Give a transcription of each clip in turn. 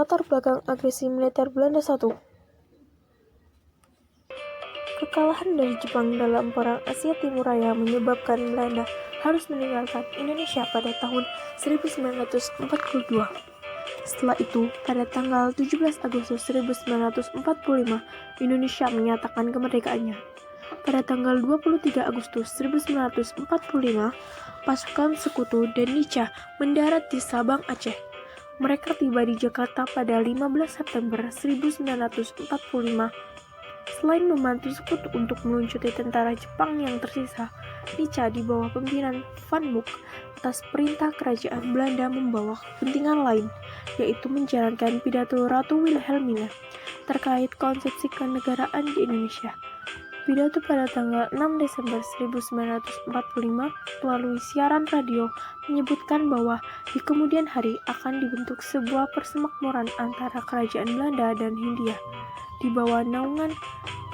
Latar belakang agresi militer Belanda I. Kekalahan dari Jepang dalam Perang Asia Timur Raya menyebabkan Belanda harus meninggalkan Indonesia pada tahun 1942. Setelah itu, pada tanggal 17 Agustus 1945, Indonesia menyatakan kemerdekaannya. Pada tanggal 23 Agustus 1945, pasukan Sekutu dan Nica mendarat di Sabang, Aceh. Mereka tiba di Jakarta pada 15 September 1945. Selain membantu Sekutu untuk meluncuti tentara Jepang yang tersisa, Nica di bawah pimpinan Van Mook atas perintah kerajaan Belanda membawa kepentingan lain, yaitu menjalankan pidato Ratu Wilhelmina terkait konsepsi kenegaraan di Indonesia. Pidato pada tanggal 6 Desember 1945 melalui siaran radio menyebutkan bahwa di kemudian hari akan dibentuk sebuah persemakmuran antara kerajaan Belanda dan Hindia di bawah naungan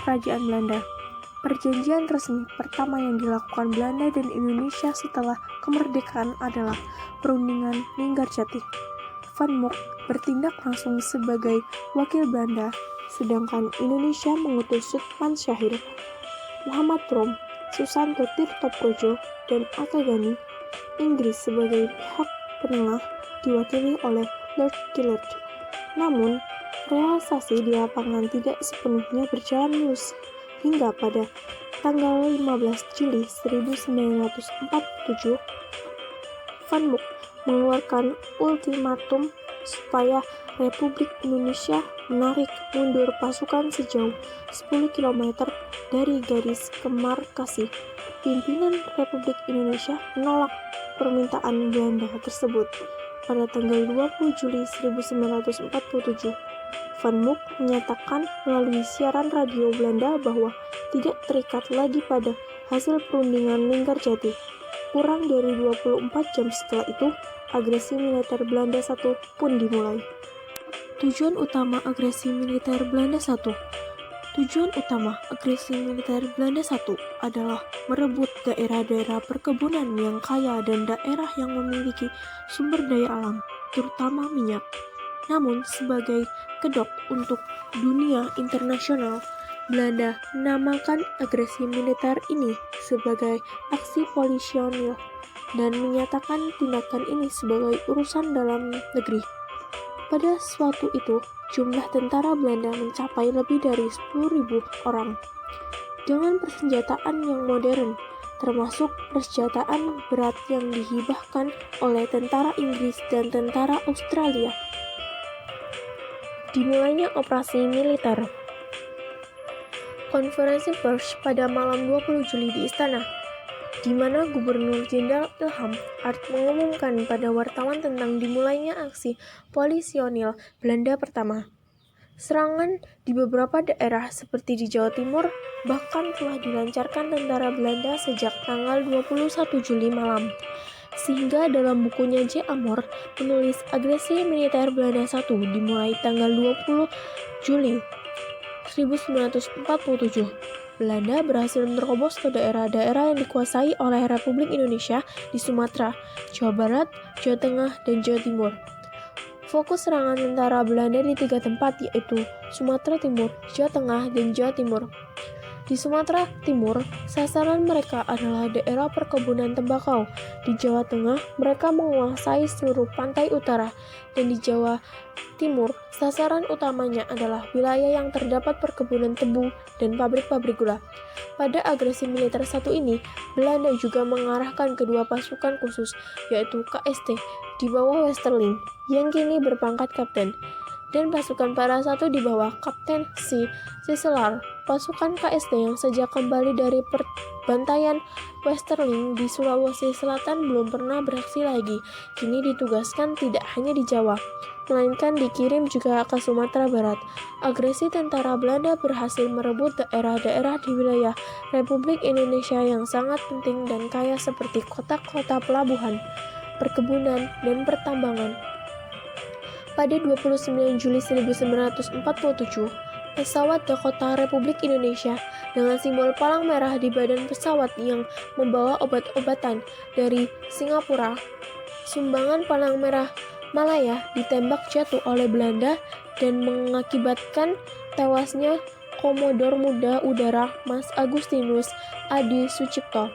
kerajaan Belanda. Perjanjian resmi pertama yang dilakukan Belanda dan Indonesia setelah kemerdekaan adalah Perundingan Linggarjati. Van Mook bertindak langsung sebagai wakil Belanda, sedangkan Indonesia mengutus Sutman Syahir, Muhammad Rom, Susanto Tirtoprodjo, dan Akagani. Inggris sebagai pihak penengah diwakili oleh Lord Gillard. Namun, realisasi di lapangan tidak sepenuhnya berjalan mulus hingga pada tanggal 15 Juli 1947, Van Mook mengeluarkan ultimatum supaya Republik Indonesia menarik mundur pasukan sejauh 10 km dari garis demarkasi. Pimpinan Republik Indonesia menolak permintaan Belanda tersebut. Pada tanggal 20 Juli 1947, Van Mook menyatakan melalui siaran radio Belanda bahwa tidak terikat lagi pada hasil perundingan Linggarjati. Kurang dari 24 jam setelah itu, agresi militer Belanda I pun dimulai. Tujuan utama agresi militer Belanda I. Tujuan utama agresi militer Belanda I adalah merebut daerah-daerah perkebunan yang kaya dan daerah yang memiliki sumber daya alam, terutama minyak. Namun, sebagai kedok untuk dunia internasional, Belanda menamakan agresi militer ini sebagai aksi polisionil dan menyatakan tindakan ini sebagai urusan dalam negeri. Pada suatu itu, jumlah tentara Belanda mencapai lebih dari 10.000 orang. Dengan persenjataan yang modern, termasuk persenjataan berat yang dihibahkan oleh tentara Inggris dan tentara Australia. Dimulainya operasi militer. Konferensi pers pada malam 20 Juli di Istana, di mana Gubernur Jenderal Ilham Art mengumumkan pada wartawan tentang dimulainya aksi polisionil Belanda pertama. Serangan di beberapa daerah seperti di Jawa Timur bahkan telah dilancarkan tentara Belanda sejak tanggal 21 Juli malam. Sehingga dalam bukunya J. Amor menulis agresi militer Belanda I dimulai tanggal 20 Juli 1947. Belanda berhasil menerobos ke daerah-daerah yang dikuasai oleh Republik Indonesia di Sumatera, Jawa Barat, Jawa Tengah, dan Jawa Timur. Fokus serangan tentara Belanda di 3 tempat, yaitu Sumatera Timur, Jawa Tengah, dan Jawa Timur. Di Sumatera Timur, sasaran mereka adalah daerah perkebunan tembakau. Di Jawa Tengah, mereka menguasai seluruh pantai utara. Dan di Jawa Timur, sasaran utamanya adalah wilayah yang terdapat perkebunan tebu dan pabrik-pabrik gula. Pada agresi militer satu ini, Belanda juga mengarahkan kedua pasukan khusus, yaitu KST, di bawah Westerling, yang kini berpangkat kapten, dan pasukan para satu di bawah Kapten C. Sisselar. Pasukan KST yang sejak kembali dari pembantaian Westerling di Sulawesi Selatan belum pernah beraksi lagi, kini ditugaskan tidak hanya di Jawa, melainkan dikirim juga ke Sumatera Barat. Agresi tentara Belanda berhasil merebut daerah-daerah di wilayah Republik Indonesia yang sangat penting dan kaya seperti kota-kota pelabuhan, perkebunan, dan pertambangan. Pada 29 Juli 1947, pesawat Dakota Republik Indonesia dengan simbol palang merah di badan pesawat yang membawa obat-obatan dari Singapura. Sumbangan palang merah Malaya ditembak jatuh oleh Belanda dan mengakibatkan tewasnya Komodor Muda Udara Mas Agustinus Adi Sucipto,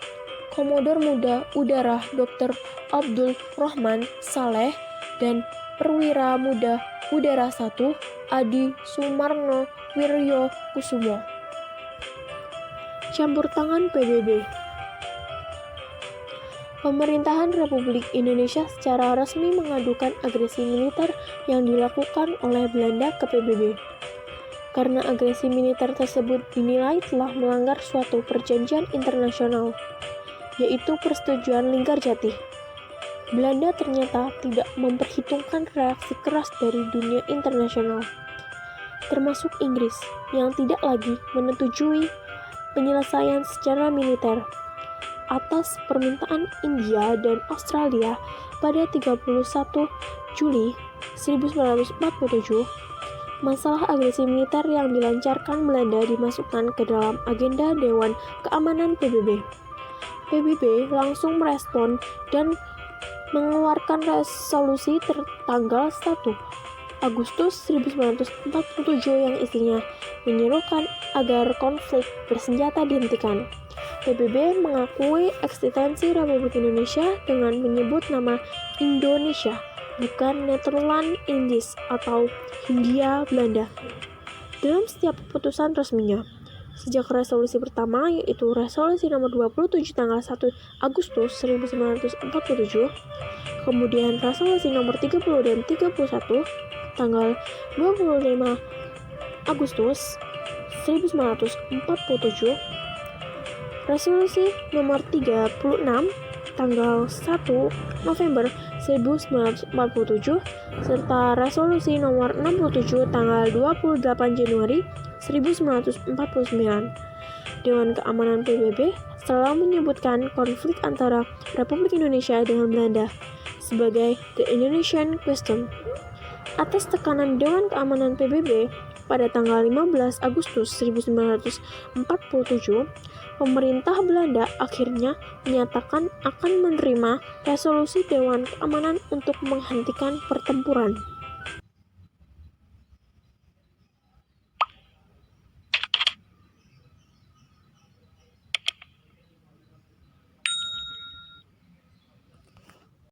Komodor Muda Udara Dr. Abdul Rahman Saleh, dan Perwira Muda Udara 1 Adi Sumarno Wiryo Kusumo. Campur tangan PBB. Pemerintahan Republik Indonesia secara resmi mengadukan agresi militer yang dilakukan oleh Belanda ke PBB. Karena agresi militer tersebut dinilai telah melanggar suatu perjanjian internasional, yaitu Persetujuan Linggarjati. Belanda ternyata tidak memperhitungkan reaksi keras dari dunia internasional, termasuk Inggris, yang tidak lagi menyetujui penyelesaian secara militer. Atas permintaan India dan Australia pada 31 Juli 1947, masalah agresi militer yang dilancarkan Belanda dimasukkan ke dalam agenda Dewan Keamanan PBB. PBB langsung merespon dan mengeluarkan resolusi tertanggal 1 Agustus 1947 yang isinya menyerukan agar konflik bersenjata dihentikan. PBB mengakui eksistensi Republik Indonesia dengan menyebut nama Indonesia, bukan Nederland Indies atau Hindia Belanda, dalam setiap keputusan resminya. Sejak resolusi pertama, yaitu resolusi nomor 27 tanggal 1 Agustus 1947, kemudian resolusi nomor 30 dan 31 tanggal 25 Agustus 1947, resolusi nomor 36 tanggal 1 November 1947, serta resolusi nomor 67 tanggal 28 Januari 1949. Dewan Keamanan PBB selalu menyebutkan konflik antara Republik Indonesia dengan Belanda sebagai The Indonesian Question. Atas tekanan Dewan Keamanan PBB, pada tanggal 15 Agustus 1947, pemerintah Belanda akhirnya menyatakan akan menerima resolusi Dewan Keamanan untuk menghentikan pertempuran.